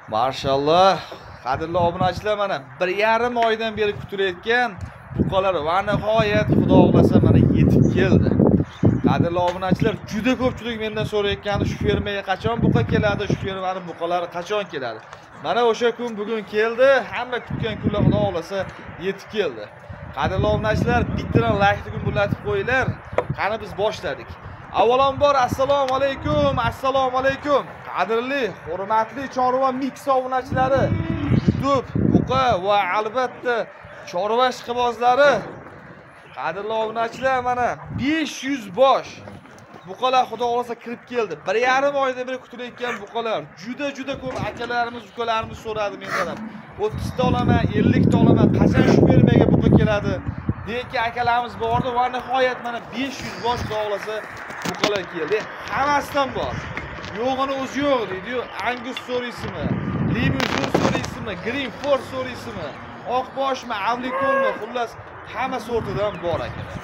Maşallah. Qadrli obunachilar, mana 1,5 oydan beri kutilayotgan buqalar va nihoyat xudo xolasa mana yetib keldi. Qadrli obunachilar, juda ko'pchilik mendan so'rayotgandi, shu fermaga qachon buqa keladi, shu fermaning buqalari qachon keladi. Mana o'sha kun bugun keldi, hamma kutgan kunlar xudo xolasa yetib keldi. Qadrli obunachilar, bittadan like gumbulatib qo'yinglar. Qani biz boshladik. Avvalambor assalomu alaykum, assalomu alaykum. Qadrli, hurmatli chorva mix obunachilari, YouTube, buqa va albatta chorva ishqibozlari. Qadrli obunachilar, mana 500 bosh buqalar xudo xolasa kirib keldi. 1,5 oydan beri kutilayotgan buqalar. Juda ko'p akalarimiz, ukalarimiz so'radi mendan. 30 ta olaman, 50 ta olaman, qachon shu fermaga buqa keladi? Deyki akalarimiz bordi va nihoyat mana 500 bosh xudo xolasa buqalar keldi. Hammasidan bor. Yo'g'ini o'zi yo'q deydi-yu. Angus so'raysizmi? Limuzin so'raysizmi? Greenford so'raysizmi? Oqboshmi, avlikolmi? Xullas hamma sortidan bor akalar.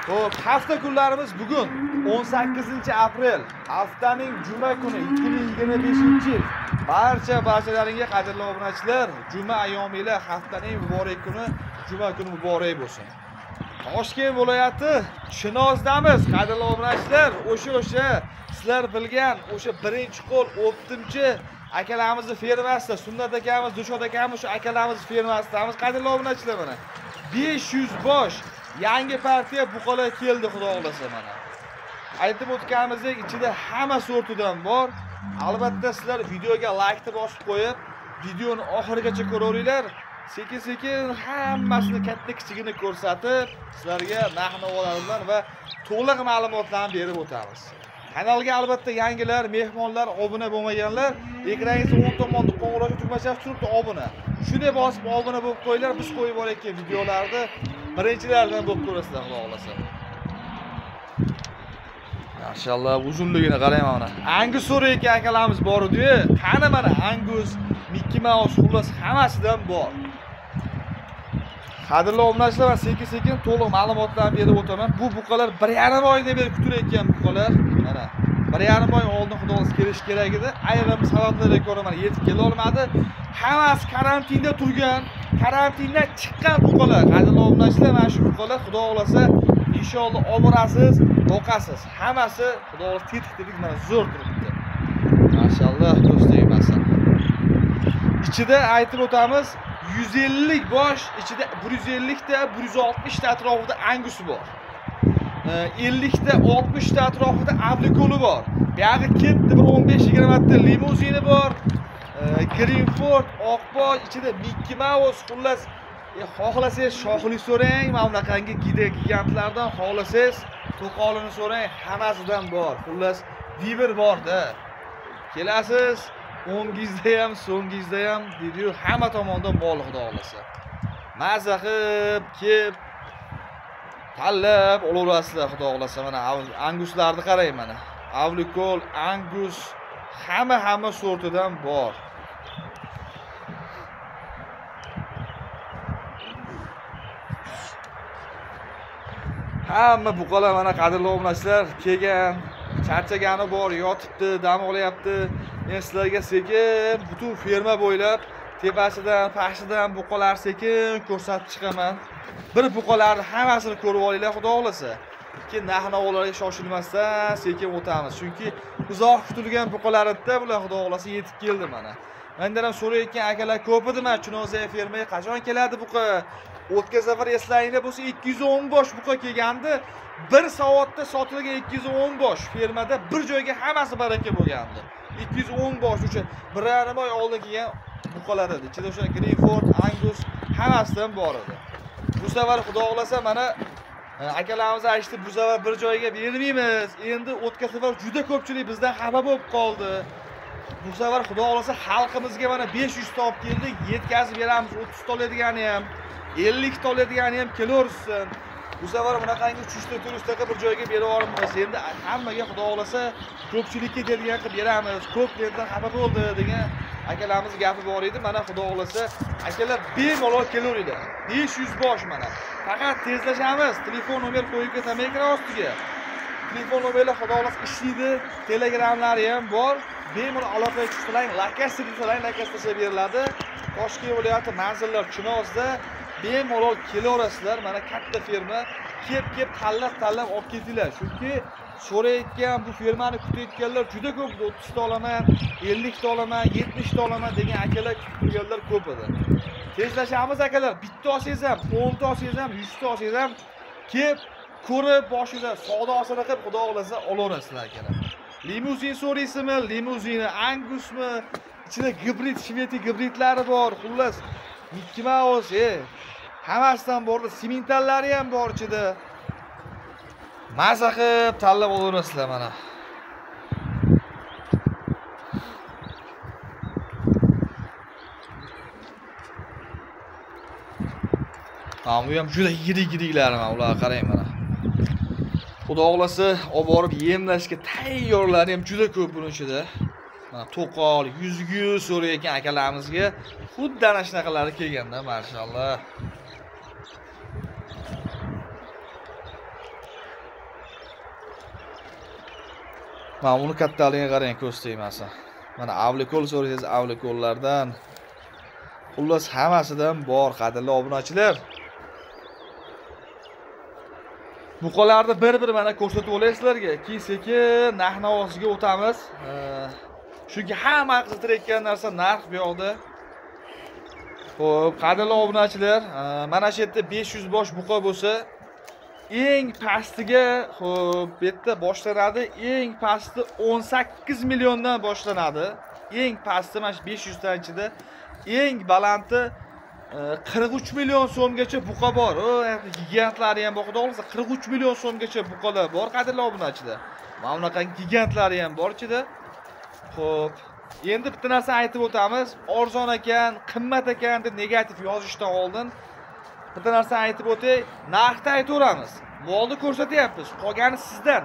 Xo'p, hafta kunlarimiz bugun 18-aprel, haftaning juma kuni 2025-yil. Barchalaringga qadrli obunachilar, juma ayyomilar haftaning muborak kuni, juma kuni muborak bo'lsin. Toshkent viloyati Chinozdamiz, qadrli obunachilar, o'sha sizlar bilgan, o'sha birinchi qo'l optimchi akalarimizni fermasida, Sunnat akamiz, Dushod akamiz, shu akalarimiz fermasidamiz, qadrli obunachilar mana. 500 bosh yangi partiya buqalar keldi xudo xolasa mana. Aytib o'tganimizdek, ichida hamma sortidan bor. Albatta sizlar videoga like deb bosib qo'yib, videoni oxirigacha ko'raveringlar. Sekin-sekin hammasini katta-kichigini ko'rsatib, sizlarga narx-navolardan va to'liq ma'lumotlarni berib o'tamiz. Kanalga albatta yangilar, mehmonlar, obuna bo'lmaganlar, ekraningizda o'ng tomonda qo'ng'iroq tugmachasi turibdi, obuna. Shunday bosib obuna bo'lib qo'yinglar, biz qo'yib borayotgan videolarni birinchilardan bo'lib ko'rasizlar, xudo xolasa. Mashallah, uzunligini qarang mana. Angus so'rayotgan akalarimiz bor edi-yu. Qani mana Angus, Mickey Mouse, xullas hammasidan bor. Qadrli obunachilar, men sekin-sekin to'liq ma'lumotlarni berib o'taman. Bu buqalar 1,5 oydan beri kutilayotgan buqalar. Mana 1,5 oy oldin xudo xolasa kelish kerak edi. Ayrim sabablarga ko'ra mana yetib kela olmadi. Hammasi karantinda turgan, karantindan chiqqan buqalar. Qadrli obunachilar, mana shu buqalar xudo xolasa inshaalloh oborasiz, boqasiz. Hammasi xudo xolasa tetik mana zo'r turibdi. Mashallah, do'stlarim asal. Ichida aytib o'tamiz, 150 bosh, ichida 150 ta, 160 ta atrofida Angus bor. 50 ta, 60 ta atrofida avlikoli bor. Buyog'i ketdi, bir 15-20 ta limuzini bor. Greenford, Oqbosh, ichida Mickey Mouse, xullas, xohlasangiz shoxli so'rang, mana bunaqangi gigantlardan xohlasangiz to'qolini so'rang, hammasidan bor. Xullas, Viber bor-da. Kelasiz, o'ngizda ham, so'ngizda ham deydi-yu, hamma tomondan bor xudo xolasa. Mazza qilib, kelib tanlab olaverasizlar xudo xolasa. Mana Anguslarni qarang mana. Avlikol, Angus, hamma sortidan bor. Hamma buqalar mana qadrli obunachilar kelgan, charchagani bor, yotibdi, dam olyapti. Men sizlarga sekin butun ferma bo'ylab tepasidan, pashidan buqalar sekin ko'rsatib chiqaman. Bir buqalarni hammasini ko'rib olinglar xudo xolasa. Keyin narx-navolarga shoshilmasdan sekin o'tamiz. Chunki uzoq kutilgan buqalarida bular xudo xolasa yetib keldi mana. Mendan ham so'rayotgan akalar ko'p edi, men Chinoziya fermaga qachon keladi buqa? O'tgan safar eslaringlar bo'lsa 210 bosh buqa kelgandi. 1 soatda sotilgan 210 bosh fermada bir joyga hammasi baraka bo'lgandi. 210 bosh o'sha 1,5 oy oldin kelgan buqalar edi. Ichida o'sha Greenford, Angus hammasidan bor edi. Bu safar xudo xolasa mana akalarimiz aytdi, bu safar bir joyga bermaymiz. Endi o'tgan safar juda ko'pchilik bizdan xafa bo'lib qoldi. Bu safar xudo xolasa xalqimizga mana 500 ta olib keldik, yetkazib beramiz. 30 ta oladigani ham, 50 ta oladigani ham kelaversin. Bu safar bunaqangi 300 ta, 400 ta bir joyga berib yuboramiz. Endi hammaga xudo xolasa ko'pchilikka kelgan qilib beramiz. Ko'plardan xafa bo'ldi degan akalarimiz gapi bor edi. Mana xudo xolasa akalar bemalol kelaveringlar. 500 bosh mana. Faqat tezlashamiz. Telefon nomer qo'yib ketaman ekran ostiga. Telefon nomerlar xudo xolasa ishlaydi. Telegramlari ham bor. bemalol aloqaga chiqsang, lakasi desang, lakasi beriladi. Toshkent viloyati manzillar Chinozda bemalol kelaverasizlar. Mana katta ferma, kelib tanlab olib ketinglar. Chunki so'rayotgan bu fermani kutayotganlar juda ko'p. 30 ta olaman, 50 ta olaman, 70 ta olaman degan akalar kutganlar ko'p edi. Tezlashamiz akalar. Bitta olsangiz ham, 10 ta olsangiz ham, 100 ta olsangiz ham kelib ko'rib boshida savdosini qilib xudo xolasa olaverasizlar akalar. Limuzin so'raysizmi? Limuzini Angusmi? Ichida gibrid, Shveti gibridlari bor. Xullas, Mickey Mouse, hammasidan bor. Simintallari ham bor ichida. Maza qilib tanlab olaverasizlar mana. Bu ham juda yirik-yiriklar mana, ular qarang mana. Xudo xolasa olib borib yemlashga tayyorlari ham juda ko'p buning ichida. Mana to'qol, yuzgu so'rayotgan akalarimizga xuddi ana shunaqalari kelganda, mashallah. Mana uni kattaligiga qarang, ko'z tegmasa. Mana avlikol so'raysiz, avlikollardan. Xullas hammasidan bor, qadrli obunachilar. Buqalarni bir-bir mana ko'rsatib olaysizlarga, keyin sekin narx-navosiga o'tamiz. Chunki hamma qiziqtirayotgan narsa narx bu yoqda. Xo'p, qadrli obunachilar, mana shu yerda 500 bosh buqa bo'lsa, eng pastiga, xo'p, bu yerda boshlanadi, eng pasti 18 milliondan boshlanadi. Eng pasti mana shu 500 taning ichida, eng balandi 43 million so'mgacha buqa bor. Gigantlari ham bor, xudo xolasa 43 million so'mgacha buqalar bor, qadrli obunachilar. Mana bunaqa gigantlari ham bor ichida. Xo'p, endi bitta narsa aytib o'tamiz. Arzon ekan, qimmat ekan deb negativ yozishdan oldin bitta narsa aytib o'tay. Narxni aytaveramiz. Molni ko'rsatyapmiz. Qolgani sizdan.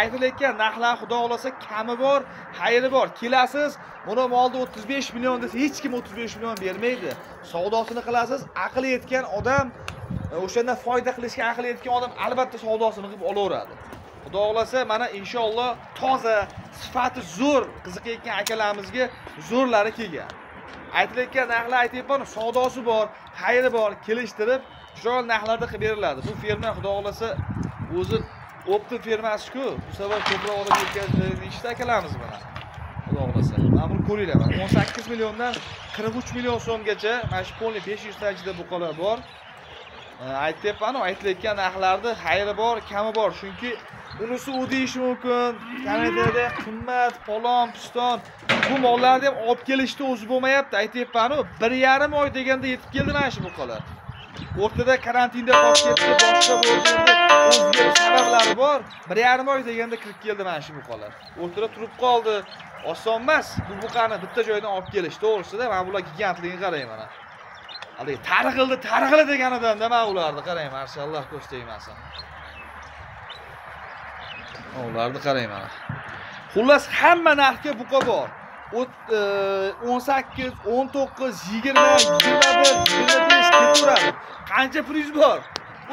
Aytilayotgan narxlar xudo xolasa kami bor, xayri bor. Kelasiz, buni molni 35 million desa hech kim 35 million bermaydi. Savdosini qilasiz, aqli yetgan odam, o'shanda foyda qilishga aqli yetgan odam albatta savdosini qilib olaveradi. Xudo xolasa mana inshaalloh toza, sifati zo'r qiziqayotgan akalarimizga zo'rlari kelgan. Aytilayotgan narxlar aytayapman, savdosi bor, xayri bor, kelishtirib chiroyli narxlarda qilib beriladi. Bu ferma xudo xolasa o'zi opti fermasi-ku. Bu sabab ko'proq odam yetkazib ishda akalarimiz mana. Xudo xolasa. Mana buni ko'ringlar. 18 milliondan 43 million so'mgacha mana shu polni 500 ta ichida buqalar bor. Aytayapman, aytilayotgan narxlarda xayri bor, kami bor. Chunki unisi u deyish mumkin. Kanadada qimmat, polon, piston bu mollarni ham olib kelishda o'zi bo'lmayapti. Aytayapman, 1,5 oy deganda yetib keldi mana shu buqalar. O'rtada karantinda qolib ketdi, boshqa bo'lganda o'zga sabablari bor. 1,5 oy deganda kirib keldi mana shu buqalar. O'rtada turib qoldi. Oson emas bu buqani bitta joydan olib kelish, to'g'risida. Mana bular gigantligiga qarang mana. Hali targ'ili deganidan nima ularni qarang, mashallah, ko'z tegmasin. Ularni qarang mana. Xullas hamma narxga buqa bor. 18, 19, 20, 21, 25 ketaveradi. Qancha pulingiz bor?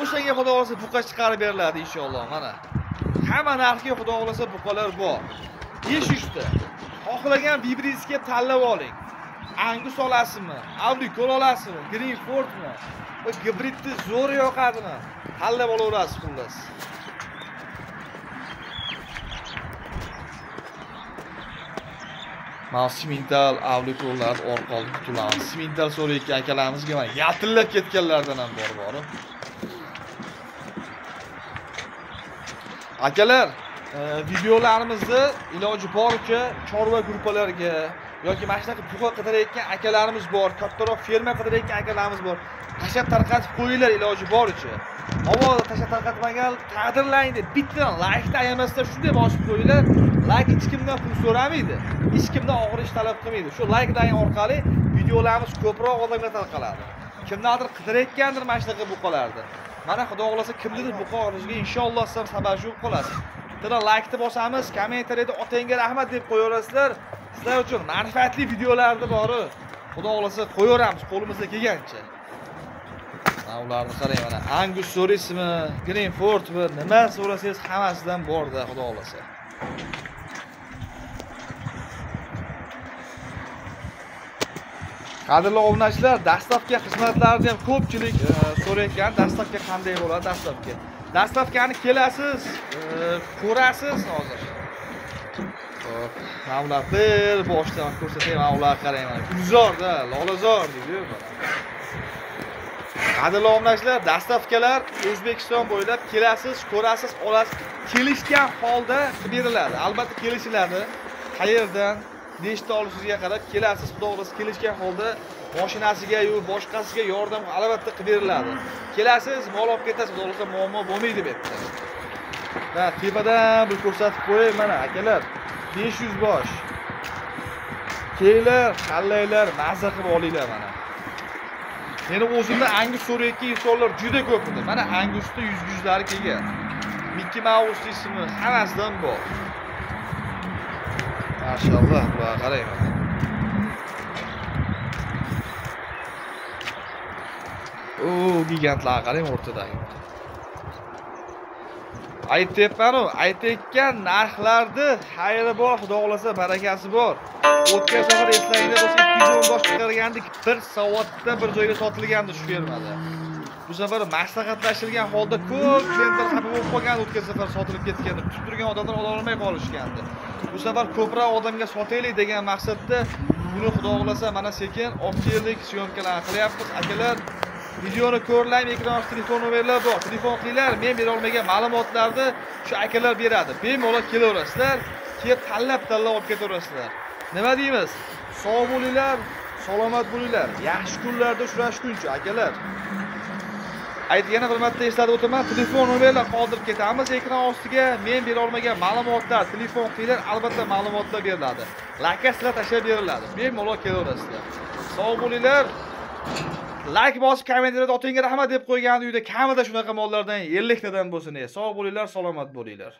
O'shanga xudo xolasa buqa chiqarib beriladi inshaalloh mana. Hamma narxga xudo xolasa buqalar bor. Ish ishda. Xohlagan hibridga tanlab oling. Angus olasizmi? Avlikol olasizmi? Greenfordmi? Bu gibridni zo'r yoqadimi? Tanlab olaverasiz xullas. Mana simental avlikollar orqali qutulamiz. Simental so'rayotgan akalarimizga mana yaltillab ketganlardan ham bor. Akalar, videolarimizni iloji boricha chorva guruhlariga yoki mana shunaqa buqa qidirayotgan akalarimiz bor, kattaroq ferma qidirayotgan akalarimiz bor. Tashab tarqatib qo'yinglar iloji boricha. Avval tashab tarqatmagan taqdirlang deb bittadan like ayamasdan shunday bosib qo'yinglar. Like hech kimdan pul so'ramaydi. Hech kimdan og'irish talab qilmaydi. Shu like dayin orqali videolarimiz ko'proq odamga tarqaladi. Kimlardir qidirayotgandir mana shunaqa buqalarni. Mana xudo xolasa kimnidir buqa olishiga inshaalloh siz sababchi bo'lib qolasiz. Bitta like-ni bosamiz, kommentariyada otangga rahmat deb qo'yaverasizlar. Sizlar uchun manfaatli videolarni bor. Xudo xolasa qo'yaveramiz qo'limizdan kelgancha. Mana ularni qarang mana. Angus so'raysizmi, Greenfordmi, nima so'rasangiz hammasidan bor-da, xudo xolasa. Qadrli obunachilar, dastlabki xizmatlarni ham ko'pchilik so'rayotgan. Dastlabki qanday bo'ladi dastlabki? Dastlabkani kelasiz, ko'rasiz hozir. Xo'p, mana bir boshdan ko'rsatay, mana ular qarang mana. Gulzorda, lolazor deydi-ku. Qadrli obunachilar, dastlabkilar O'zbekiston bo'ylab kelasiz, ko'rasiz, olasiz. Kelishgan holda beriladi. Albatta kelishiladi. Qayerdan, nechta olishiga qarab kelasiz, xudo xohlasa kelishgan holda mashinasiga yoki boshqasiga yordam albatta qilib beriladi. Kelasiz, mol olib ketasiz, xudo xohlasa muammo bo'lmaydi bu yerda. Ha, tepadan bir ko'rsatib qo'yay mana akalar. 500 bosh. Kelinglar, qallanglar, mazza qilib olinglar mana. Meni o'zimda Angus so'rayotgan insonlar juda ko'p edi. Mana Angusda yuzlari kelgan. Mickey Mouse ismi hammasidan bor. Maşallah, bular qarang mana. Gigantlar qarang o'rtadagi. Aytyapman-ku, aytayotgan narxlarni xayri bor, xudo xolasa barakasi bor. O'tgan safar eslangda bo'lsa 210 bosh chiqargandik, 1 soatda bir joyga sotilgandi shu fermada. Bu safar maslahatlashilgan holda ko'p klientlar xafa bo'lib qolgan, o'tgan safar sotilib ketgandi. Kutib turgan odamlar ola olmay qolishgandi. Bu safar ko'proq odamga sotaylik degan maqsadda buni xudo xolasa mana sekin olib keldik, syomkalarni qilyapmiz. Akalar, videoni ko'rlang, ekran ostida telefon nomerlar bor. Telefon qilinglar, men bera olmagan ma'lumotlarni shu akalar beradi. Bemalol kelaverasizlar, kelib tanlab olib ketaverasizlar. Nima deymiz? Sog' bo'linglar, salomat bo'linglar. Yaxshi kunlarda uchrashguncha akalar. Yana bir marta eslatib o'taman, telefon nomerlar qoldirib ketamiz ekran ostiga. Men bera olmagan ma'lumotlar, telefon qilinglar, albatta ma'lumotlar beriladi. Lakaslar tashlab beriladi. Bemalol kelaverasizlar. Sog' bo'linglar. Like bosib, kommentariyada otingga rahmat deb qo'ygan uyda kamida shunaqa mollardan 50 tadan bo'lsin. Sog' bo'linglar, salomat bo'linglar.